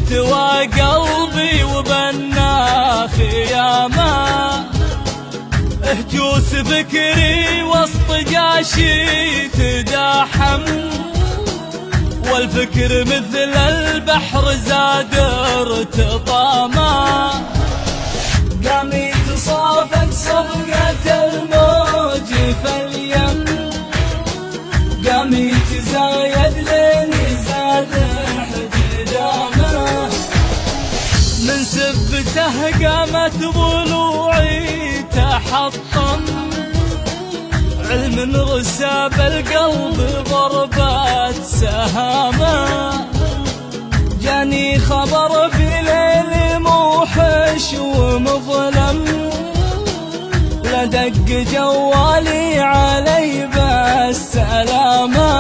استوى قلبي وبنى خيامه، اهجوس فكري وسط جاشي تداحم، والفكر مثل البحر زاد ارتطامه، قام يتصافق صفقة الموج فاليم، قام يتزايد لين زاد احتدامه، من سبته قامت ضلوعي تحطم، علم رسى بالقلب ضربات سهامه، جاني خبر في ليل موحش ومظلم، لدق جوالي علي بالسلامه،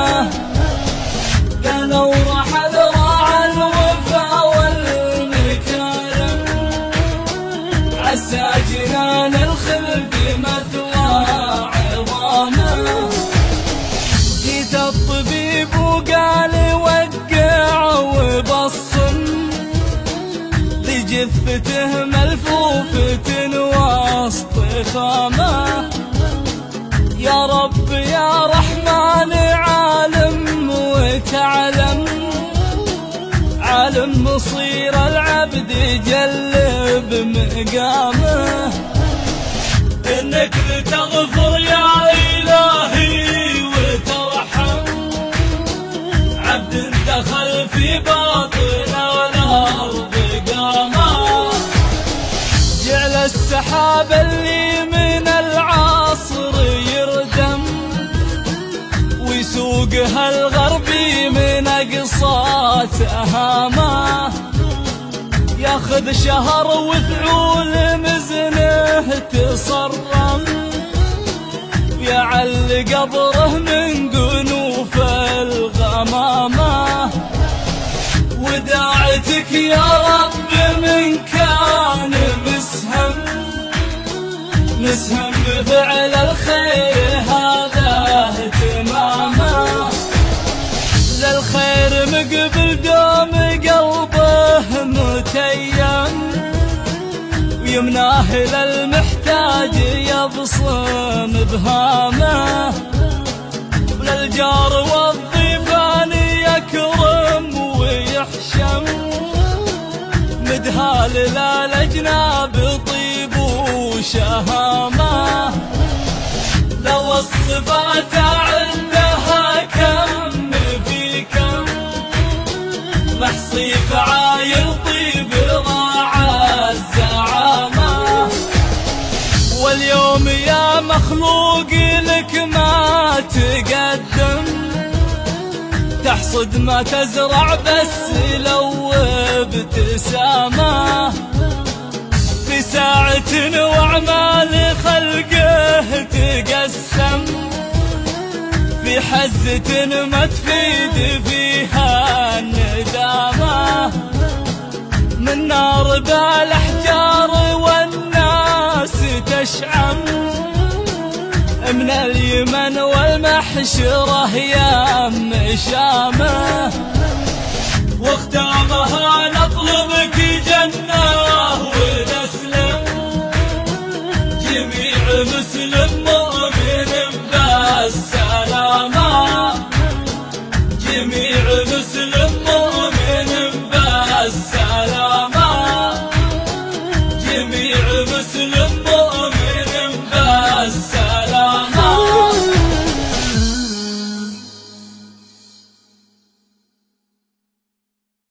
قالوا رحل راعى الوفا والمكارم، عسى جنان الخلد مثوى عظامه، جيت الطبيب وقال وقع وبصم، لجثته ملفوفة وسط خامه، يا رب يا رحمن عالم وتعلم، عالم مصير العبد جلب مقامه، انك بتغفر يا الهي وترحم، عبد دخل في باطن الارض قامه، جعل السحاب اللي من العصر يردم، ويسوقها الغربي من اقصى تهامه، ياخذ شهر وفعول مزنه تصرم، يعل قبره من قنوف الغمامه، وداعتك يا رب من كان مسهم بفعل الخير هذا اهتمامه، للخير مقبل دوم قلبه متيم، ويمناه للمحتاج يبصم بهامه، وللجار والضيفان يكرم ويحشم، مدهال للأجناب طيب وشهامه، لو الصفات عندها كم في كم، محصي فعايل طيب ضاع الزعامه، واليوم يا مخلوق لك ما تقدم، تحصد ما تزرع بس لو ابتسامه، في ساعة وأعمال خلقه تقسم، في حزة ما تفيد فيها الندامة، من نار بالأحجار والناس تشعم، من اليمن والمحشرة يا مشامه، واختامها نطلبك جنة ونسلم، جميع مسلم مؤمن بالسلامة، جميع مسلم مؤمن بالسلامة، جميع مسلم